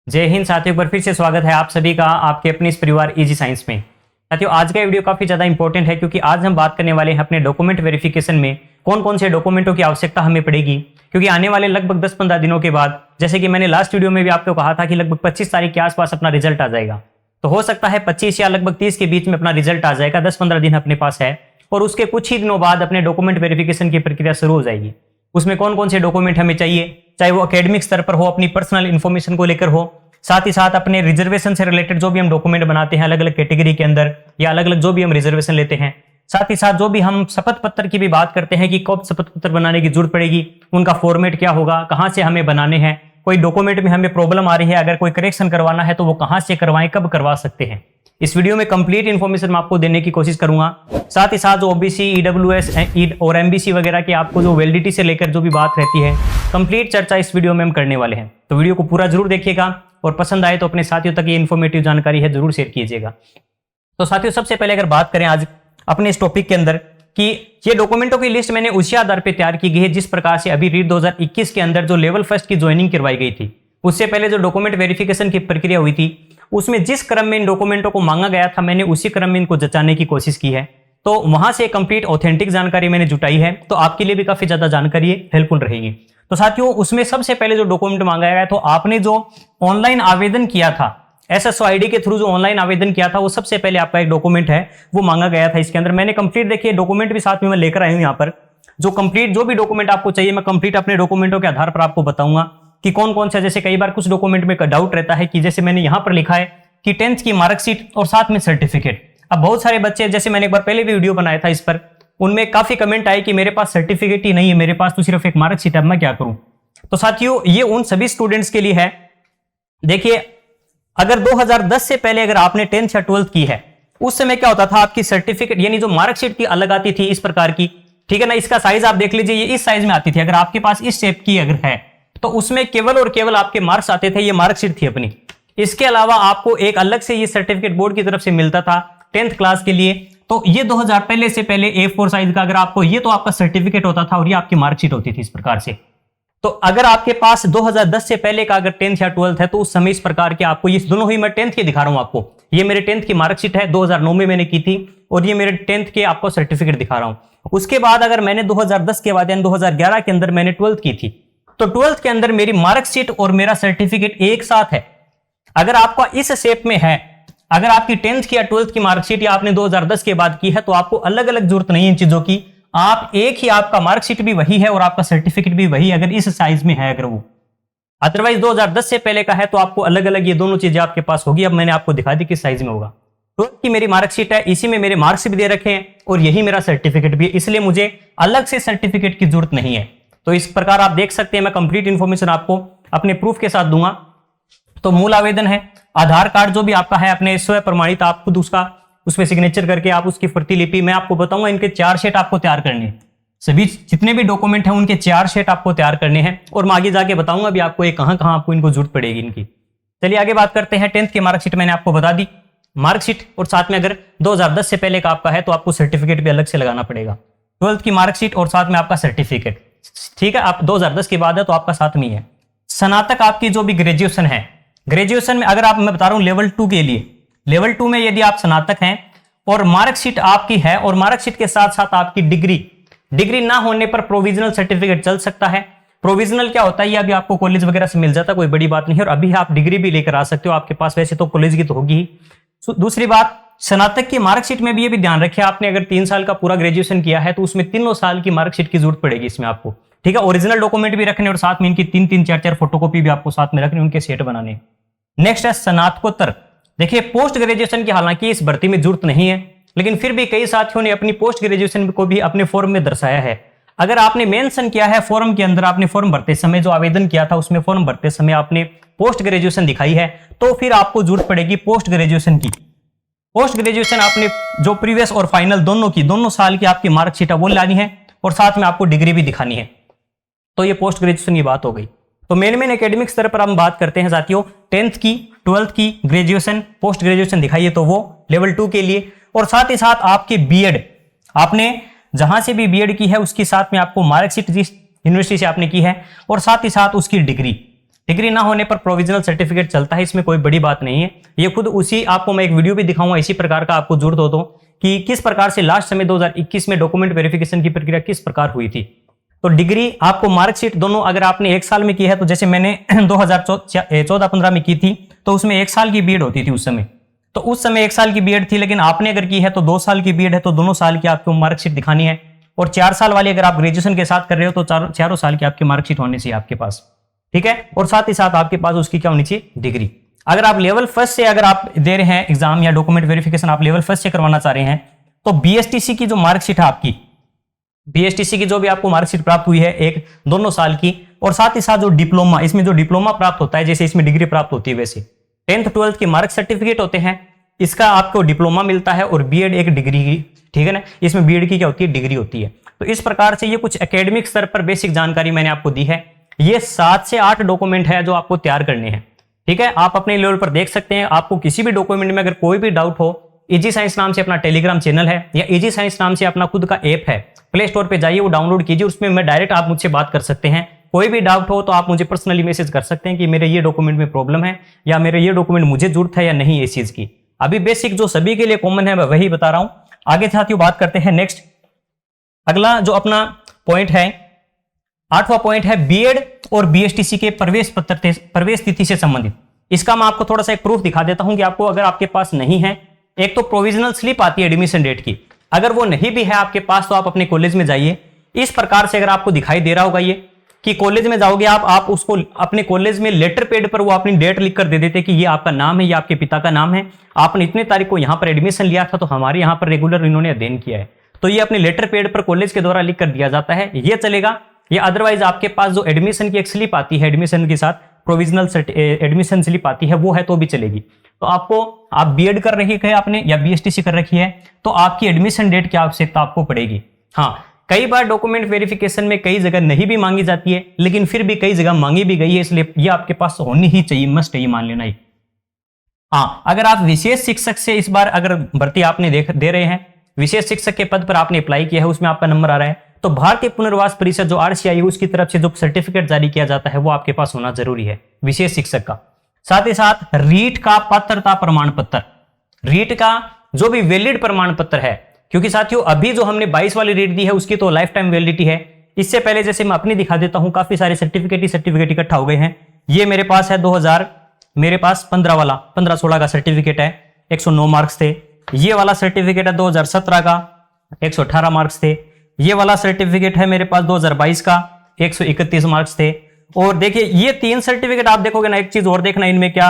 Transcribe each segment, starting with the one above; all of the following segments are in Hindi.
जय हिंद साथियों, पर फिर से स्वागत है आप सभी का आपके अपने इस परिवार इजी साइंस में। साथियों, आज का वीडियो काफी ज्यादा इंपॉर्टेंट है क्योंकि आज हम बात करने वाले हैं अपने डॉक्यूमेंट वेरिफिकेशन में कौन कौन से डॉक्यूमेंटों की आवश्यकता हमें पड़ेगी। क्योंकि आने वाले लगभग 10-15 दिनों के बाद, जैसे कि मैंने लास्ट वीडियो में भी आपको कहा था कि लगभग 25 तारीख के आसपास अपना रिजल्ट आ जाएगा, तो हो सकता है 25 या लगभग 30 के बीच में अपना रिजल्ट आ जाएगा। 10-15 दिन अपने पास है और उसके कुछ ही दिनों बाद अपने डॉक्यूमेंट वेरिफिकेशन की प्रक्रिया शुरू हो जाएगी। उसमें कौन कौन से डॉक्यूमेंट हमें चाहिए, चाहे वो एकेडमिक स्तर पर हो, अपनी पर्सनल इन्फॉर्मेशन को लेकर हो, साथ ही साथ अपने रिजर्वेशन से रिलेटेड जो भी हम डॉक्यूमेंट बनाते हैं अलग अलग कैटेगरी के अंदर या अलग अलग जो भी हम रिजर्वेशन लेते हैं, साथ ही साथ जो भी हम शपथ पत्र की भी बात करते हैं कि कब शपथ पत्र बनाने की जरूरत पड़ेगी, उनका फॉर्मेट क्या होगा, कहां से हमें बनाने हैं, कोई डॉक्यूमेंट में हमें प्रॉब्लम आ रही है, अगर कोई करेक्शन करवाना है तो वो कहां से करवाएं, कब करवा सकते हैं। इस वीडियो में कंप्लीट इन्फॉर्मेशन मैं आपको देने की कोशिश करूंगा। साथ ही साथ जो ओबीसी, ईडब्ल्यूएस और एमबीसी वगैरह की आपको जो वैलिडिटी से लेकर जो भी बात रहती है, कंप्लीट चर्चा इस वीडियो में हम करने वाले हैं। तो वीडियो को पूरा जरूर देखिएगा और पसंद आए तो अपने साथियों तक ये इन्फॉर्मेटिव जानकारी है जरूर शेयर कीजिएगा। तो साथियों, सबसे पहले अगर बात करें आज अपने इस टॉपिक के अंदर कि ये डॉक्यूमेंटों की लिस्ट मैंने उसी आधार पर तैयार की गई है जिस प्रकार से अभी रीट 2021 के अंदर जो लेवल फर्स्ट की ज्वाइनिंग करवाई गई थी, उससे पहले जो डॉक्यूमेंट वेरिफिकेशन की प्रक्रिया हुई थी, उसमें जिस क्रम में इन डॉक्यूमेंटों को मांगा गया था मैंने उसी क्रम में इनको जचाने की कोशिश की है। तो वहां से कंप्लीट ऑथेंटिक जानकारी मैंने जुटाई है, तो आपके लिए भी काफी ज्यादा जानकारी हेल्पफुल रहेगी। तो साथियों, उसमें सबसे पहले जो डॉक्यूमेंट मांगा गया है, तो आपने जो ऑनलाइन आवेदन किया था SSO-ID के थ्रू, जो ऑनलाइन आवेदन किया था, वो सबसे पहले आपका एक डॉक्यूमेंट है वो मांगा गया था। इसके अंदर मैंने कंप्लीट देखिए डॉक्यूमेंट भी साथ में मैं लेकर आई हूं। यहाँ पर जो कंप्लीट जो भी डॉक्यूमेंट आपको चाहिए मैं कंप्लीट अपने डॉक्यूमेंटों के आधार पर आपको बताऊंगा कि कौन कौन सा। जैसे कई बार कुछ डॉक्यूमेंट में डाउट रहता है कि जैसे मैंने यहां पर लिखा है कि 10th की मार्कशीट और साथ में सर्टिफिकेट। अब बहुत सारे बच्चे, जैसे मैंने एक बार पहले भी वीडियो बनाया था इस पर, उनमें काफी कमेंट आए कि मेरे पास सर्टिफिकेट ही नहीं है, मेरे पास तो सिर्फ एक मार्कशीट है, अब मैं क्या करूं। तो साथियों, ये उन सभी स्टूडेंट्स के लिए है। देखिए, अगर 2010 से पहले अगर आपने 10th या 12th की है, उस समय क्या होता था, आपकी सर्टिफिकेट यानी जो मार्कशीट की अलग आती थी इस प्रकार की, ठीक है ना। इसका साइज आप देख लीजिए, ये इस साइज में आती थी। अगर आपके पास इस शेप की अगर है तो उसमें केवल और केवल आपके मार्क्स आते थे, ये मार्कशीट थी अपनी। इसके अलावा आपको एक अलग से ये सर्टिफिकेट बोर्ड की तरफ से मिलता था 10th क्लास के लिए। तो ये 2000 पहले से पहले A4 साइज का अगर आपको, ये तो आपका सर्टिफिकेट होता था और ये आपकी मार्कशीट होती थी इस प्रकार से। तो अगर आपके पास 2010 से पहले का अगर 10th या 12th है तो उस समय इस प्रकार के आपको, ये दोनों ही मैं 10th की दिखा रहा हूं आपको। ये मेरे 10th की मार्कशीट है, 2009 में मैंने की थी, और ये मेरे 10th के आपको सर्टिफिकेट दिखा रहा हूं। उसके बाद अगर मैंने 2010 के बाद यानी 2011 के अंदर मैंने 12th की थी, तो 12th के अंदर मेरी मार्कशीट और मेरा सर्टिफिकेट एक साथ है। अगर आपका इस शेप में है, अगर आपकी 10th की या 12th की मार्कशीट या आपने 2010 के बाद की है, तो आपको अलग अलग जरूरत नहीं है इन चीजों की। आप एक ही, आपका मार्कशीट भी वही है और आपका सर्टिफिकेट भी वही, अगर इस साइज में है अगर वो। अदरवाइज 2010 से पहले का है तो आपको अलग अलग ये दोनों चीजें आपके पास होगी। अब मैंने आपको दिखा दी किस साइज में होगा। 12th की मेरी मार्कशीट है, इसी में मेरे मार्क्स भी दे रखे हैं और यही मेरा सर्टिफिकेट भी है, इसलिए मुझे अलग से सर्टिफिकेट की जरूरत नहीं है। तो इस प्रकार आप देख सकते हैं, मैं कंप्लीट इंफॉर्मेशन आपको अपने प्रूफ के साथ दूंगा। तो मूल आवेदन है, आधार कार्ड जो भी आपका है अपने स्व प्रमाणित, आप खुद उसका उसमें सिग्नेचर करके आप उसकी प्रतिलिपि, मैं आपको बताऊंगा इनके 4 सेट आपको तैयार करने हैं। सभी जितने भी डॉक्यूमेंट हैं उनके 4 सेट आपको तैयार करने हैं और मैं आगे जाके बताऊंगा भी आपको ये कहां कहां आपको इनको जरूरत पड़ेगी इनकी। चलिए आगे बात करते हैं। 10th की मार्कशीट मैंने आपको बता दी, मार्कशीट, और साथ में अगर 2010 से पहले का आपका है तो आपको सर्टिफिकेट भी अलग से लगाना पड़ेगा। 12th की मार्कशीट और साथ में आपका सर्टिफिकेट, ठीक है। आप 2010 के बाद है तो आपका साथ में ही है। स्नातक आपकी जो भी ग्रेजुएशन है, ग्रेजुएशन में अगर आप, मैं बता रहा हूं लेवल 2 के लिए, लेवल 2 में यदि आप स्नातक हैं और मार्कशीट आपकी है और मार्कशीट के साथ साथ आपकी डिग्री ना होने पर प्रोविजनल सर्टिफिकेट चल सकता है। प्रोविजनल क्या होता है, ये अभी आपको कॉलेज वगैरह से मिल जाता है, कोई बड़ी बात नहीं है, और अभी आप डिग्री भी लेकर आ सकते हो आपके पास, वैसे तो कॉलेज की तो होगी ही। दूसरी बात, स्नातक की मार्कशीट में भी ये भी ध्यान रखिए, आपने अगर 3 साल का पूरा ग्रेजुएशन किया है तो उसमें 3 साल की मार्कशीट की जरूरत पड़ेगी इसमें आपको, ठीक है। ओरिजिनल डॉक्यूमेंट भी रखने और साथ में इनकी 3-3, 4-4 फोटोकॉपी भी आपको साथ में रखने, उनके सेट बनाने। नेक्स्ट है स्नातकोत्तर। देखिए, पोस्ट ग्रेजुएशन की हालांकि इस भर्ती में जरूरत नहीं है, लेकिन फिर भी कई साथियों ने अपनी पोस्ट ग्रेजुएशन को भी अपने फॉर्म में दर्शाया है। अगर आपने मेंशन किया है फॉर्म के अंदर, आपने फॉर्म भरते समय जो आवेदन किया था उसमें फॉर्म भरते समय आपने पोस्ट ग्रेजुएशन दिखाई है, तो फिर आपको जरूरत पड़ेगी पोस्ट ग्रेजुएशन की। पोस्ट ग्रेजुएशन आपने जो प्रीवियस और फाइनल दोनों साल की आपकी मार्कशीट है वो लानी है और साथ में आपको डिग्री भी दिखानी है। तो ये पोस्ट ग्रेजुएशन की बात हो गई। तो मेन एकेडमिक स्तर पर हम बात करते हैं साथियों, 10th की, 12th की, ग्रेजुएशन, पोस्ट ग्रेजुएशन दिखाइए तो वो लेवल 2 के लिए, और साथ ही साथ आपके बीएड, आपने जहां से भी बीएड की है उसके साथ में आपको मार्कशीट जिस यूनिवर्सिटी से आपने की है और साथ ही साथ उसकी डिग्री। डिग्री ना होने पर प्रोविजनल सर्टिफिकेट चलता है, इसमें कोई बड़ी बात नहीं है। ये खुद उसी आपको मैं एक वीडियो भी दिखाऊंगा इसी प्रकार का, आपको जरूरत हो तो, कि किस प्रकार से लास्ट समय 2021 में डॉक्यूमेंट वेरिफिकेशन की प्रक्रिया किस प्रकार हुई थी। तो डिग्री आपको मार्कशीट दोनों अगर आपने 1 साल में की है, तो जैसे मैंने 2014-15 में की थी, तो उसमें 1 साल की बीएड होती थी उस समय, तो उस समय 1 साल की बीएड थी। लेकिन आपने अगर की है तो 2 साल की बीएड है, तो दोनों साल की आपको मार्कशीट दिखानी है। और 4 साल वाली अगर आप ग्रेजुएशन के साथ कर रहे हो तो चारों साल की आपकी मार्कशीट होनी चाहिए आपके पास, ठीक है। और साथ ही साथ आपके पास उसकी क्या होनी चाहिए, डिग्री। अगर आप लेवल फर्स्ट से अगर आप दे रहे हैं एग्जाम या डॉक्यूमेंट वेरिफिकेशन आप लेवल फर्स्ट से करवाना चाह रहे हैं, तो बीएसटीसी की जो मार्कशीट है आपकी, बीएसटीसी की जो भी आपको मार्कशीट प्राप्त हुई है एक दोनों साल की, और साथ ही साथ जो डिप्लोमा, इसमें जो डिप्लोमा प्राप्त होता है, जैसे इसमें डिग्री प्राप्त होती है वैसे 10th 12th के मार्क सर्टिफिकेट होते हैं, इसका आपको डिप्लोमा मिलता है, और बीएड एक डिग्री की, ठीक है ना, इसमें बीएड की क्या होती है, डिग्री होती है। तो इस प्रकार से ये कुछ एकेडमिक स्तर पर बेसिक जानकारी मैंने आपको दी है। ये 7 से 8 डॉक्यूमेंट है जो आपको तैयार करने हैं, ठीक है। आप अपने लेवल पर देख सकते हैं। आपको किसी भी डॉक्यूमेंट में अगर कोई भी डाउट हो, इजी साइंस नाम से अपना टेलीग्राम चैनल है, या इजी साइंस नाम से अपना खुद का ऐप है, प्ले स्टोर पे जाइए, वो डाउनलोड कीजिए, उसमें मैं डायरेक्ट आप मुझसे बात कर सकते हैं। कोई भी डाउट हो तो आप मुझे पर्सनली मैसेज कर सकते हैं कि मेरे ये डॉक्यूमेंट में प्रॉब्लम है, या मेरे ये डॉक्यूमेंट मुझे जरूरत है या नहीं इस चीज की। अभी बेसिक जो सभी के लिए कॉमन है मैं वही बता रहा हूं। आगे साथियों बात करते हैं नेक्स्ट, अगला जो अपना पॉइंट है, 8वां पॉइंट है बीएड और बीएसटीसी के प्रवेश तिथि से संबंधित। इसका मैं आपको थोड़ा सा एक प्रूफ दिखा देता हूं कि आपको अगर आपके पास नहीं है, एक तो प्रोविजनल स्लिप आती है एडमिशन डेट की, अगर वो नहीं भी है आपके पास तो आप अपने कॉलेज में जाइए। इस प्रकार से अगर आपको दिखाई दे रहा होगा ये कि कॉलेज में जाओगे आप उसको अपने कॉलेज में लेटर पैड पर वो अपनी डेट लिख कर दे देते कि ये आपका नाम है, ये आपके पिता का नाम है, आपने इतने तारीख को यहाँ पर एडमिशन लिया था, तो हमारे यहाँ पर रेगुलर इन्होंने अध्ययन किया है, तो ये अपने लेटर पैड पर कॉलेज के द्वारा लिख कर दिया जाता है, ये चलेगा। या अदरवाइज आपके पास जो एडमिशन की एक स्लिप आती है, एडमिशन के साथ प्रोविजनल एडमिशन स्लिप आती है, वो है तो भी चलेगी। तो आपको, आप बीएड कर रखी है आपने या बीएसटीसी कर रखी है, तो आपकी एडमिशन डेट की आवश्यकता आपको पड़ेगी। हाँ, कई बार डॉक्यूमेंट वेरिफिकेशन में कई जगह नहीं भी मांगी जाती है, लेकिन फिर भी कई जगह मांगी भी गई है, इसलिए ये आपके पास होनी ही चाहिए, मस्ट है, ये मान लेना ही। हाँ, अगर आप विशेष शिक्षक से इस बार अगर भर्ती आपने दे रहे हैं, विशेष शिक्षक के पद पर आपने अप्लाई किया है, उसमें आपका नंबर आ रहा है, तो भारतीय पुनर्वास परिषद जो आरसीआई है उसकी तरफ से जो सर्टिफिकेट जारी किया जाता है वो आपके पास होना जरूरी है, विशेष शिक्षक का। साथ ही साथ रीट का पात्रता प्रमाण पत्र, रीट का जो भी वैलिड प्रमाण पत्र है, क्योंकि साथियों अभी जो हमने 22 वाली रीट दी है उसकी तो लाइफ टाइम वैलिडिटी है। इससे पहले जैसे मैं अपनी दिखा देता हूं, काफी सारे सर्टिफिकेट इकट्ठा हो गए हैं। ये मेरे पास है 2000, मेरे पास 15 वाला 15-16 का सर्टिफिकेट है, 109 मार्क्स थे। ये वाला सर्टिफिकेट है 2017 का, 118 मार्क्स थे। ये वाला सर्टिफिकेट है मेरे पास 2022 का, 131 मार्क्स थे। और देखिए ये 3 सर्टिफिकेट आप देखोगे ना, एक चीज और देखना, इनमें क्या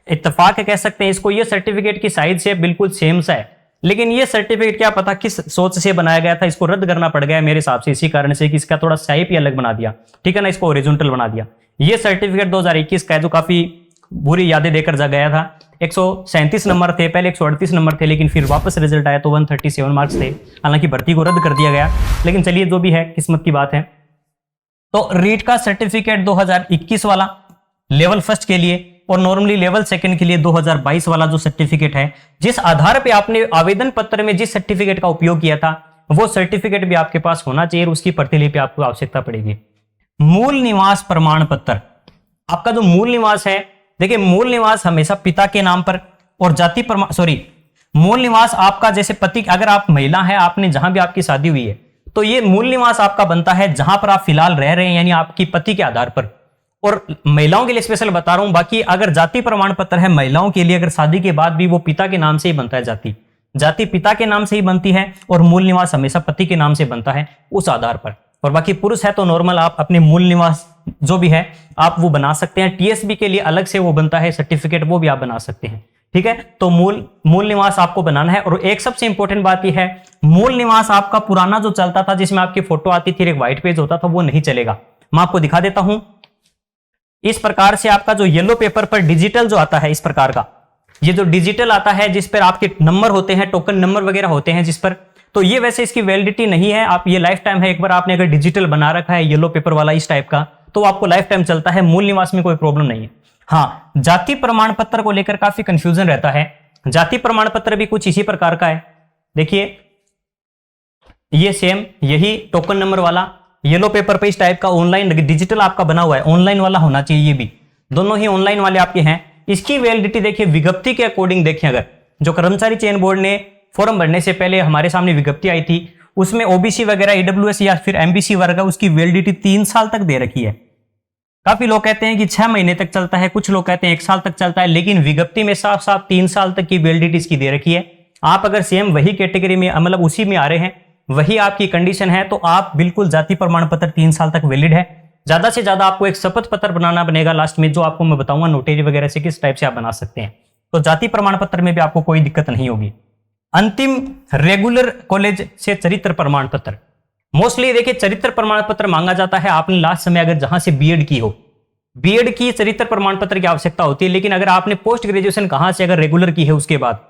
इत्तेफाक है कह सकते हैं इसको, ये सर्टिफिकेट की साइज से बिल्कुल सेम सा है, लेकिन ये सर्टिफिकेट क्या पता किस सोच से बनाया गया था, इसको रद्द करना पड़ गया मेरे हिसाब से इसी कारण से कि इसका थोड़ा साइप ही अलग बना दिया, ठीक है ना, इसको ओरिजिनल बना दिया। ये सर्टिफिकेट 2021 का है जो काफी बुरी यादें देकर जा गया था। 137 नंबर थे, पहले 138 नंबर थे, लेकिन फिर वापस रिजल्ट आया तो 137 मार्क्स थे। हालांकि भर्ती को रद्द कर दिया गया, लेकिन चलिए जो भी है किस्मत की बात है। तो रीट का सर्टिफिकेट 2021 वाला लेवल फर्स्ट के लिए, और नॉर्मली लेवल सेकंड के लिए 2022 वाला जो सर्टिफिकेट है, जिस आधार पे आपने आवेदन पत्र में जिस सर्टिफिकेट का उपयोग किया था वो सर्टिफिकेट भी आपके पास होना चाहिए, और उसकी प्रतिलिपि आपको आवश्यकता पड़ेगी। मूल निवास प्रमाण पत्र, आपका जो मूल निवास है, देखिए मूल निवास हमेशा पिता के नाम पर, और जाति प्रमाण मूल निवास आपका जैसे पति, अगर आप महिला है, आपने जहां भी आपकी शादी हुई है, तो ये मूल निवास आपका बनता है जहां पर आप फिलहाल रह रहे हैं, यानी आपकी पति के आधार पर। और महिलाओं के लिए स्पेशल बता रहा हूं, बाकी अगर जाति प्रमाण पत्र है महिलाओं के लिए, अगर शादी के बाद भी वो पिता के नाम से ही बनता है, जाति पिता के नाम से ही बनती है, और मूल निवास हमेशा पति के नाम से बनता है उस आधार पर। और बाकी पुरुष है तो नॉर्मल आप अपने मूल निवास जो भी है आप वो बना सकते हैं। टीएसबी के लिए अलग से वो बनता है सर्टिफिकेट, वो भी आप बना सकते हैं, ठीक है। तो मूल निवास आपको बनाना है। और एक सबसे इंपॉर्टेंट बात यह है, मूल निवास आपका पुराना जो चलता था जिसमें आपकी फोटो आती थी, एक व्हाइट पेज होता था, वो नहीं चलेगा। मैं आपको दिखा देता हूं, इस प्रकार से आपका जो येलो पेपर पर डिजिटल जो आता है, इस प्रकार का ये जो डिजिटल आता है जिस पर आपके नंबर होते हैं, टोकन नंबर वगैरह होते हैं जिस पर, तो ये वैसे इसकी वैलिडिटी नहीं है, आप ये लाइफ टाइम है। एक बार आपने अगर डिजिटल बना रखा है येलो पेपर वाला इस टाइप का, तो आपको लाइफ टाइम चलता है, मूल निवास में कोई प्रॉब्लम नहीं है। हाँ, जाति प्रमाण पत्र को लेकर काफी कंफ्यूजन रहता है। जाति प्रमाण पत्र भी कुछ इसी प्रकार का है, देखिए ये सेम यही टोकन नंबर वाला येलो पेपर पे इस टाइप का ऑनलाइन डिजिटल आपका बना हुआ है, ऑनलाइन वाला होना चाहिए ये भी, दोनों ही ऑनलाइन वाले आपके हैं। इसकी वैलिडिटी देखिए विज्ञप्ति के अकॉर्डिंग देखें, अगर जो कर्मचारी चयन बोर्ड ने फॉर्म भरने से पहले हमारे सामने विज्ञप्ति आई थी, उसमें ओबीसी वगैरह, ईडब्ल्यूएस या फिर एमबीसी वर्ग, उसकी वैलिडिटी 3 साल तक दे रखी है। काफी लोग कहते हैं कि 6 महीने तक चलता है, कुछ लोग कहते हैं 1 साल तक चलता है, लेकिन विज्ञप्ति में साफ साफ 3 साल तक की वैलिडिटी इसकी दे रखी है। आप अगर सेम वही कैटेगरी में, मतलब उसी में आ रहे हैं, वही आपकी कंडीशन है, तो आप बिल्कुल जाति प्रमाण पत्र 3 साल तक वैलिड है। ज्यादा से ज्यादा आपको एक शपथ पत्र बनाना बनेगा लास्ट में, जो आपको मैं बताऊंगा नोटरी वगैरह से किस टाइप से आप बना सकते हैं। तो जाति प्रमाण पत्र में भी आपको कोई दिक्कत नहीं होगी। अंतिम रेगुलर कॉलेज से चरित्र प्रमाण पत्र, मोस्टली देखिए चरित्र प्रमाण पत्र मांगा जाता है आपने लास्ट समय अगर जहां से बीएड की हो, बीएड की चरित्र प्रमाण पत्र की आवश्यकता होती है। लेकिन अगर आपने पोस्ट ग्रेजुएशन कहां से अगर रेगुलर की है उसके बाद,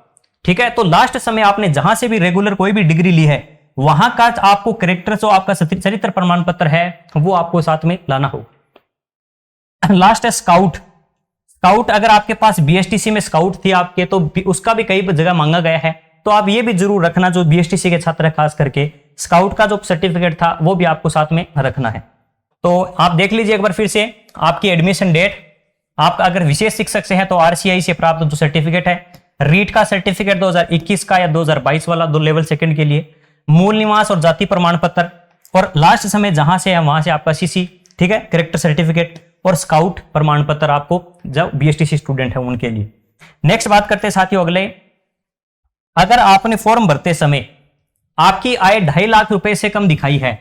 ठीक है, तो लास्ट समय आपने जहां से भी रेगुलर कोई भी डिग्री ली है, वहां का आपको करेक्टर जो आपका चरित्र प्रमाण पत्र है वो आपको साथ में लाना होगा। लास्ट है स्काउट। स्काउट अगर आपके पास बीएसटीसी में स्काउट थी आपके, तो उसका भी कई जगह मांगा गया है, तो आप ये भी जरूर रखना, जो बीएसटीसी के छात्र है खास करके, स्काउट का जो सर्टिफिकेट था वो भी आपको साथ में रखना है। तो आप देख लीजिए एक बार फिर से आपकी एडमिशन डेट, आप अगर विशेष शिक्षक से है तो आरसीआई से प्राप्त जो सर्टिफिकेट है, रीट का सर्टिफिकेट 2021 का या 2022 वाला 2 लेवल सेकंड के लिए, मूल निवास और जाति प्रमाण पत्र, और लास्ट समय जहां से है वहां से आपका सीसी, ठीक है, करेक्टर सर्टिफिकेट और स्काउट प्रमाण पत्र आपको जब बीएसटीसी स्टूडेंट है उनके लिए। नेक्स्ट बात करते हैं साथियों अगले, अगर आपने फॉर्म भरते समय आपकी आय 2.5 लाख रुपए से कम दिखाई है,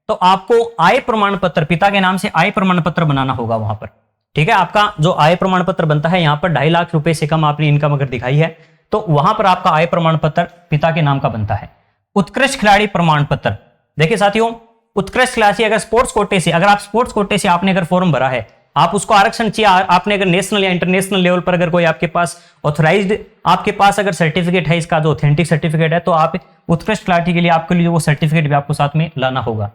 तो आपको आय प्रमाण पत्र, पिता के नाम से आय प्रमाण पत्र बनाना होगा वहां पर, ठीक है। आपका जो आय प्रमाण पत्र बनता है, यहां पर 2.5 लाख रुपए से कम आपने इनकम अगर दिखाई है, तो वहां पर आपका आय प्रमाण पत्र पिता के नाम का बनता है। उत्कृष्ट खिलाड़ी प्रमाण पत्र, देखिए साथियों, उत्कृष्ट खिलाड़ी अगर स्पोर्ट्स कोटे से, अगर आप स्पोर्ट्स कोटे से आपने अगर फॉर्म भरा है, आप उसको आरक्षण चाहिए, आपने अगर नेशनल या इंटरनेशनल लेवल पर अगर कोई आपके पास ऑथराइज्ड आपके पास अगर सर्टिफिकेट है, इसका जो ऑथेंटिक सर्टिफिकेट है, तो आप उत्कृष्ट खिलाड़ी के लिए आपके लिए वो सर्टिफिकेट भी आपको साथ में लाना होगा।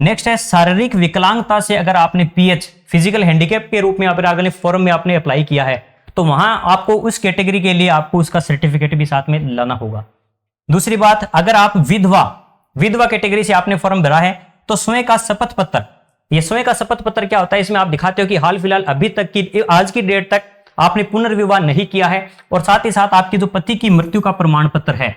नेक्स्ट है शारीरिक विकलांगता से अगर आपने पीएच, फिजिकल हैंडीकैप के रूप में अगर फॉर्म में आपने अप्लाई किया है, तो वहां आपको उस कैटेगरी के लिए आपको उसका सर्टिफिकेट भी साथ में लाना होगा। दूसरी बात, अगर आप विधवा कैटेगरी से आपने फॉर्म भरा है, तो स्वयं का शपथ पत्र, ये स्वयं का शपथ पत्र क्या होता है, इसमें आप दिखाते हो कि हाल फिलहाल अभी तक की, आज की डेट तक आपने पुनर्विवाह नहीं किया है, और साथ ही साथ आपकी जो पति की मृत्यु का प्रमाण पत्र है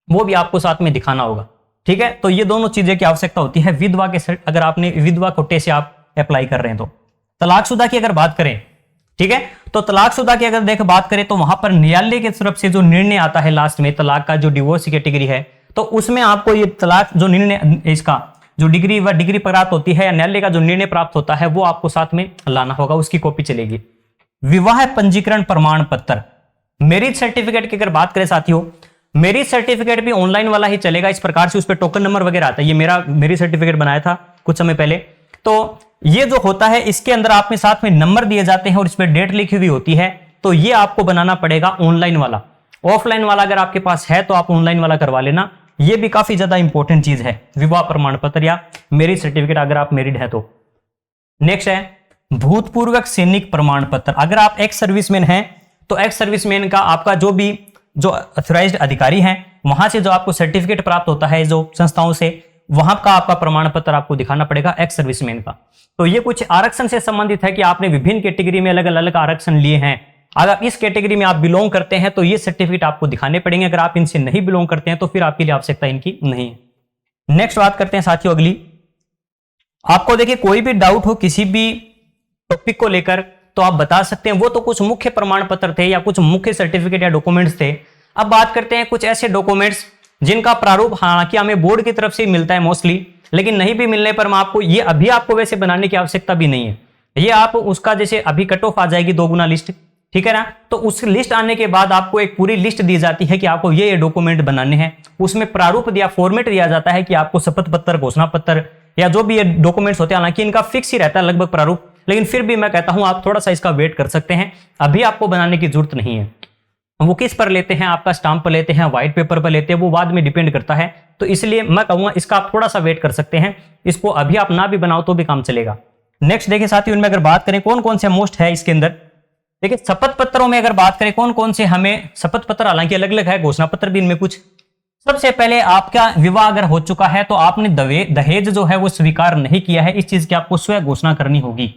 वो भी आपको साथ में दिखाना होगा, ठीक है। तो ये दोनों चीजें की आवश्यकता होती है विधवा के, अगर आपने विधवा कोटे से आप अप्लाई कर रहे हैं। तो तलाकशुदा की अगर बात करें, ठीक है, तो तलाकशुदा की अगर बात करें, तो वहां पर न्यायालय की तरफ से जो निर्णय आता है लास्ट में, तलाक का जो डिवोर्स कैटेगरी है, तो उसमें आपको ये तलाक जो निर्णय, इसका जो डिग्री प्राप्त होती है या न्यायालय का जो निर्णय प्राप्त होता है, वो आपको साथ में लाना होगा, उसकी कॉपी चलेगी। विवाह पंजीकरण प्रमाण पत्र, मैरिज सर्टिफिकेट की अगर बात करें साथियों, मैरिज सर्टिफिकेट भी ऑनलाइन वाला ही चलेगा, इस प्रकार से उस पर टोकन नंबर वगैरह आता है। ये मेरा मैरिज सर्टिफिकेट बनाया था कुछ समय पहले, तो ये जो होता है इसके अंदर आपके साथ में नंबर दिए जाते हैं और इस पर डेट लिखी हुई होती है, तो ये आपको बनाना पड़ेगा ऑनलाइन वाला। ऑफलाइन वाला अगर आपके पास है तो आप ऑनलाइन वाला करवा लेना, ये भी काफी ज्यादा इंपॉर्टेंट चीज है, विवाह प्रमाण पत्र या मैरिज सर्टिफिकेट अगर आप मैरिड है तो। नेक्स्ट है भूतपूर्व सैनिक प्रमाण पत्र, अगर आप एक्स सर्विसमैन हैं, तो एक्स सर्विसमैन का आपका जो ऑथराइज्ड अधिकारी हैं, वहां से जो आपको सर्टिफिकेट प्राप्त होता है जो संस्थाओं से, वहां का आपका प्रमाण पत्र आपको दिखाना पड़ेगा एक्स सर्विसमैन का। तो ये कुछ आरक्षण से संबंधित है कि आपने विभिन्न कैटेगरी में अलग अलग आरक्षण लिए हैं, अगर इस कैटेगरी में आप बिलोंग करते हैं तो ये सर्टिफिकेट आपको दिखाने पड़ेंगे, अगर आप इनसे नहीं बिलोंग करते हैं तो फिर आपके लिए आवश्यकता इनकी नहीं है। नेक्स्ट बात करते हैं साथियों अगली, आपको देखिए कोई भी डाउट हो किसी भी टॉपिक को लेकर तो आप बता सकते हैं, वो तो कुछ मुख्य प्रमाण पत्र थे या कुछ मुख्य सर्टिफिकेट या डॉक्यूमेंट्स थे। अब बात करते हैं कुछ ऐसे डॉक्यूमेंट्स जिनका प्रारूप हालांकि हमें बोर्ड की तरफ से मिलता है मोस्टली, लेकिन नहीं भी मिलने पर मैं आपको ये अभी आपको वैसे बनाने की आवश्यकता भी नहीं है, ये आप उसका जैसे अभी कट ऑफ आ जाएगी 2 गुना लिस्ट, ठीक है ना, तो उस लिस्ट आने के बाद आपको एक पूरी लिस्ट दी जाती है कि आपको ये डॉक्यूमेंट बनाने हैं, उसमें प्रारूप दिया फॉर्मेट दिया जाता है कि आपको शपथ पत्र, घोषणा पत्र या जो भी ये डॉक्यूमेंट्स होते हैं, हालांकि इनका फिक्स ही रहता है लगभग प्रारूप, लेकिन फिर भी मैं कहता हूं आप थोड़ा सा इसका वेट कर सकते हैं, अभी आपको बनाने की जरूरत नहीं है। वो किस पर लेते हैं, आपका स्टाम्प पर लेते हैं, व्हाइट पेपर पर लेते हैं, वो बाद में डिपेंड करता है, तो इसलिए मैं कहूंगा इसका आप थोड़ा सा वेट कर सकते हैं, इसको अभी आप ना भी बनाओ तो भी काम चलेगा। नेक्स्ट देखिए साथियों, इनमें अगर बात करें कौन कौन से मोस्ट है इसके अंदर, देखिए शपथ पत्रों में अगर बात करें कौन कौन से हमें शपथ पत्र, हालांकि अलग अलग है, घोषणा पत्र भी इनमें कुछ। सबसे पहले आपका विवाह अगर हो चुका है तो आपने दहेज जो है वो स्वीकार नहीं किया है, इस चीज की आपको स्वयं घोषणा करनी होगी।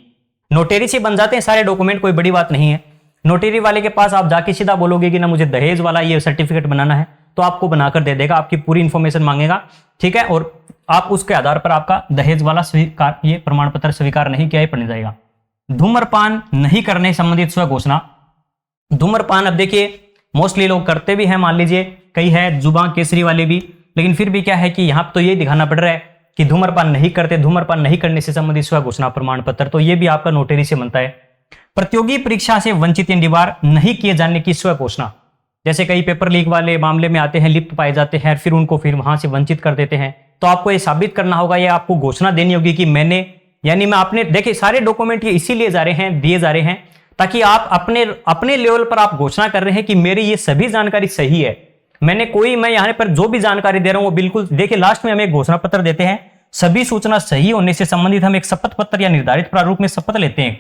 नोटेरी से बन जाते हैं सारे डॉक्यूमेंट, कोई बड़ी बात नहीं है। नोटेरी वाले के पास आप जाके सीधा बोलोगे कि ना मुझे दहेज वाला ये सर्टिफिकेट बनाना है, तो आपको बनाकर दे देगा, आपकी पूरी इंफॉर्मेशन मांगेगा, ठीक है, और आप उसके आधार पर आपका दहेज वाला स्वीकार, ये प्रमाण पत्र स्वीकार नहीं किया, पढ़ जाएगा। धूम्रपान नहीं करने संबंधित स्व घोषणा। धूम्रपान अब देखिए मोस्टली लोग करते भी हैं, मान लीजिए कई है जुबान केसरी वाले भी, लेकिन फिर भी क्या है कि यहाँ तो ये दिखाना पड़ रहा है कि धूम्रपान नहीं करते, धूम्रपान नहीं करने से संबंधित स्व घोषणा प्रमाण पत्र, तो ये भी आपका नोटरी से बनता है। प्रतियोगी परीक्षा से वंचित निवार नहीं किए जाने की स्व घोषणा, जैसे कई पेपर लीक वाले मामले में आते हैं, लिप्त पाए जाते हैं, फिर उनको फिर वहां से वंचित कर देते हैं, तो आपको ये साबित करना होगा, ये आपको घोषणा देनी होगी कि मैंने, यानी मैं आपने देखिए सारे डॉक्यूमेंट ये इसीलिए जा रहे हैं, दिए जा रहे हैं, ताकि आप अपने लेवल पर आप घोषणा कर रहे हैं कि मेरी ये सभी जानकारी सही है, मैं यहाँ पर जो भी जानकारी दे रहा हूं वो बिल्कुल, देखिए लास्ट में हम एक घोषणा पत्र देते हैं, सभी सूचना सही होने से संबंधित हम एक शपथ पत्र या निर्धारित प्रारूप में शपथ लेते हैं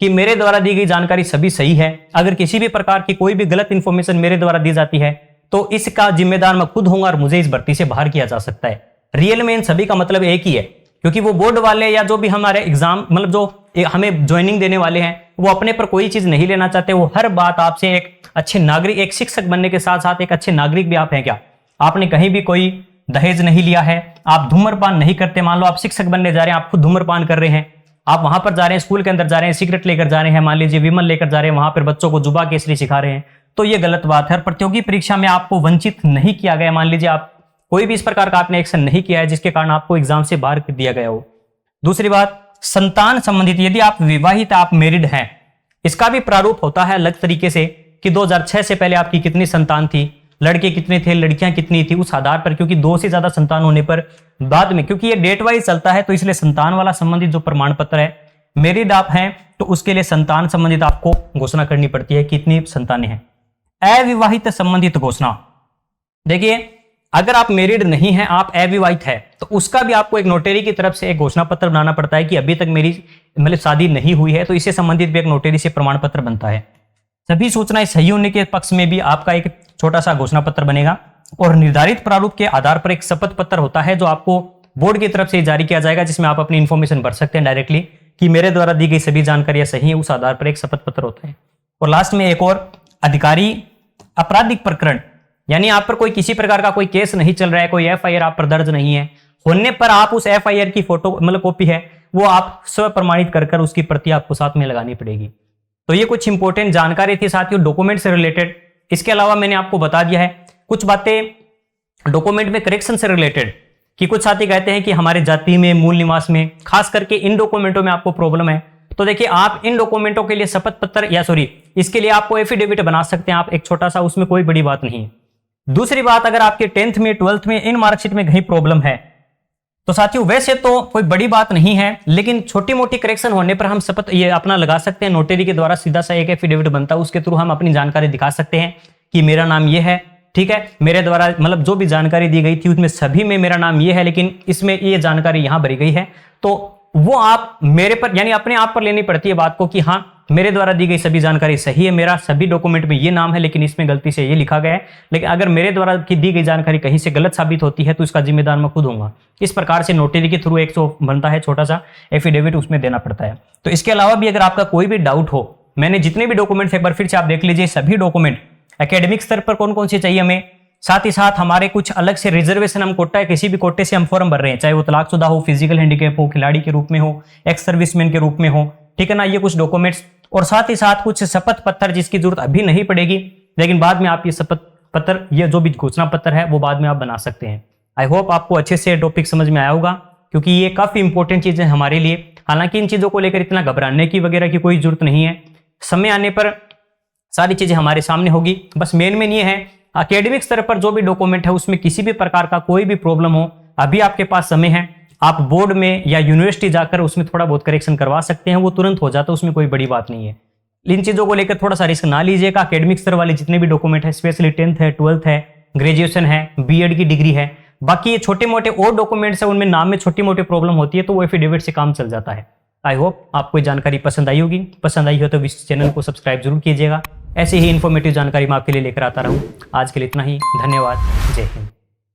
कि मेरे द्वारा दी गई जानकारी सभी सही है। अगर किसी भी प्रकार की कोई भी गलत इंफॉर्मेशन मेरे द्वारा दी जाती है तो इसका जिम्मेदार मैं खुद हूं और मुझे इस भर्ती से बाहर किया जा सकता है। रियल में इन सभी का मतलब एक ही है, क्योंकि वो बोर्ड वाले या जो भी हमारे एग्जाम मतलब जो हमें ज्वाइनिंग देने वाले हैं वो अपने पर कोई चीज नहीं लेना चाहते, वो हर बात आपसे एक अच्छे नागरिक, एक शिक्षक बनने के साथ साथ एक अच्छे नागरिक भी आप हैं क्या, आपने कहीं भी कोई दहेज नहीं लिया है, आप धूम्रपान नहीं करते, मान लो आप शिक्षक बनने जा रहे हैं, आप खुद धूम्रपान कर रहे हैं, आप वहां पर जा रहे हैं, स्कूल के अंदर जा रहे हैं, सिगरेट लेकर जा रहे हैं, मान लीजिए विमल लेकर जा रहे हैं, वहां पर बच्चों को जुबा केसरी सिखा रहे हैं, तो ये गलत बात है। प्रतियोगी परीक्षा में आपको वंचित नहीं किया गया, मान लीजिए आप कोई भी इस प्रकार का आपने एक्शन नहीं किया है जिसके कारण आपको एग्जाम से बाहर कर दिया गया हो। दूसरी बात, संतान संबंधित, यदि आप विवाहित, आप मैरिड हैं, इसका भी प्रारूप होता है अलग तरीके से कि 2006 से पहले आपकी कितनी संतान थी, लड़के कितने थे, लड़कियां कितनी थी, उस आधार पर, क्योंकि 2 से ज्यादा संतान होने पर बाद में, क्योंकि ये डेट वाइज चलता है, तो इसलिए संतान वाला संबंधित जो प्रमाण पत्र है, मैरिड आप हैं तो उसके लिए संतान संबंधित आपको घोषणा करनी पड़ती है कितनी संतानें हैं। अविवाहित संबंधित घोषणा, देखिए अगर आप मैरिड नहीं हैं, आप अविवाहित है, तो उसका भी आपको एक नोटरी की तरफ से एक घोषणा पत्र बनाना पड़ता है कि अभी तक मेरी मतलब शादी नहीं हुई है, तो इससे संबंधित भी एक नोटरी से प्रमाण पत्र बनता है। सभी सूचनाएं सही होने के पक्ष में भी आपका एक छोटा सा घोषणा पत्र बनेगा, और निर्धारित प्रारूप के आधार पर एक शपथ पत्र होता है जो आपको बोर्ड की तरफ से जारी किया जाएगा, जिसमें आप अपनी इंफॉर्मेशन भर सकते हैं डायरेक्टली कि मेरे द्वारा दी गई सभी जानकारियां सही है, उस आधार पर एक शपथ पत्र होता है। और लास्ट में एक और, अधिकारी आपराधिक प्रकरण, यानी आप पर कोई किसी प्रकार का कोई केस नहीं चल रहा है, कोई एफआईआर आप पर दर्ज नहीं है, होने पर आप उस एफआईआर की फोटो मतलब कॉपी है वो आप स्व प्रमाणित कर उसकी प्रति आपको साथ में लगानी पड़ेगी। तो ये कुछ इंपॉर्टेंट जानकारी थी साथियों डॉक्यूमेंट से रिलेटेड। इसके अलावा मैंने आपको बता दिया है कुछ बातें डॉक्यूमेंट में करेक्शन से रिलेटेड, कि कुछ साथी कहते हैं कि हमारे जाति में, मूल निवास में, खास करके इन डॉक्यूमेंटों में आपको प्रॉब्लम है, तो देखिए आप इन डॉक्यूमेंटों के लिए शपथ पत्र या इसके लिए आपको एफिडेविट बना सकते हैं आप, एक छोटा सा, उसमें कोई बड़ी बात नहीं है। दूसरी बात, अगर आपके 10th में 12th में इन मार्कशीट में कहीं प्रॉब्लम है तो साथियों वैसे तो कोई बड़ी बात नहीं है, लेकिन छोटी मोटी करेक्शन होने पर हम शपथ ये अपना लगा सकते हैं, नोटरी के द्वारा सीधा सा एक एफिडेविट बनता है, उसके थ्रू हम अपनी जानकारी दिखा सकते हैं कि मेरा नाम ये है, ठीक है, मेरे द्वारा मतलब जो भी जानकारी दी गई थी उसमें सभी में मेरा नाम ये है, लेकिन इसमें ये जानकारी यहां भरी गई है, तो वो आप मेरे पर यानी अपने आप पर लेनी पड़ती है बात को कि हाँ मेरे द्वारा दी गई सभी जानकारी सही है, मेरा सभी डॉक्यूमेंट में ये नाम है, लेकिन इसमें गलती से ये लिखा गया है, लेकिन अगर मेरे द्वारा की दी गई जानकारी कहीं से गलत साबित होती है तो इसका जिम्मेदार मैं खुद होऊंगा। इस प्रकार से नोटरी के थ्रू एक बनता है छोटा सा एफिडेविट, उसमें देना पड़ता है। तो इसके अलावा भी अगर आपका कोई भी डाउट हो, मैंने जितने भी डॉक्यूमेंट्स एक बार फिर से आप देख लीजिए, सभी डॉक्यूमेंट एकेडमिक स्तर पर कौन कौन से चाहिए हमें, साथ ही साथ हमारे कुछ अलग से रिजर्वेशन, हम कोटा किसी भी कोटे से हम फॉर्म भर रहे हैं, चाहे वो तलाकशुदा हो, फिजिकल हैंडीकैप हो, खिलाड़ी के रूप में हो, एक्स सर्विसमैन के रूप में हो, ठीक है ना, ये कुछ डॉक्यूमेंट्स, और साथ ही साथ कुछ शपथ पत्र जिसकी जरूरत अभी नहीं पड़ेगी, लेकिन बाद में आप ये शपथ पत्र, ये जो भी घोषणा पत्र है वो बाद में आप बना सकते हैं। आई होप आपको अच्छे से टॉपिक समझ में आया होगा, क्योंकि ये काफी इंपॉर्टेंट चीजें हमारे लिए। हालांकि इन चीजों को लेकर इतना घबराने की वगैरह की कोई जरूरत नहीं है, समय आने पर सारी चीजें हमारे सामने होगी। बस मेन ये है, एकेडमिक स्तर पर जो भी डॉक्यूमेंट है उसमें किसी भी प्रकार का कोई भी प्रॉब्लम हो, अभी आपके पास समय है, आप बोर्ड में या यूनिवर्सिटी जाकर उसमें थोड़ा बहुत करेक्शन करवा सकते हैं, वो तुरंत हो जाता है, उसमें कोई बड़ी बात नहीं है। इन चीजों को लेकर थोड़ा सा रिस्क ना लीजिएगा। एकेडमिक स्तर वाले जितने भी डॉक्यूमेंट है, स्पेशली 10th है, 12th है, ग्रेजुएशन है, बीएड की डिग्री है, बाकी ये छोटे मोटे और डॉक्यूमेंट्स है, उनमें नाम में छोटी मोटी प्रॉब्लम होती है तो वो एफिडेविट से काम चल जाता है। आई होप आपको जानकारी पसंद आई होगी, पसंद आई हो तो इस चैनल को सब्सक्राइब जरूर कीजिएगा। ऐसे ही इन्फॉर्मेटिव जानकारी मैं आपके लिए लेकर आता रहूं। आज के लिए इतना ही, धन्यवाद, जय हिंद।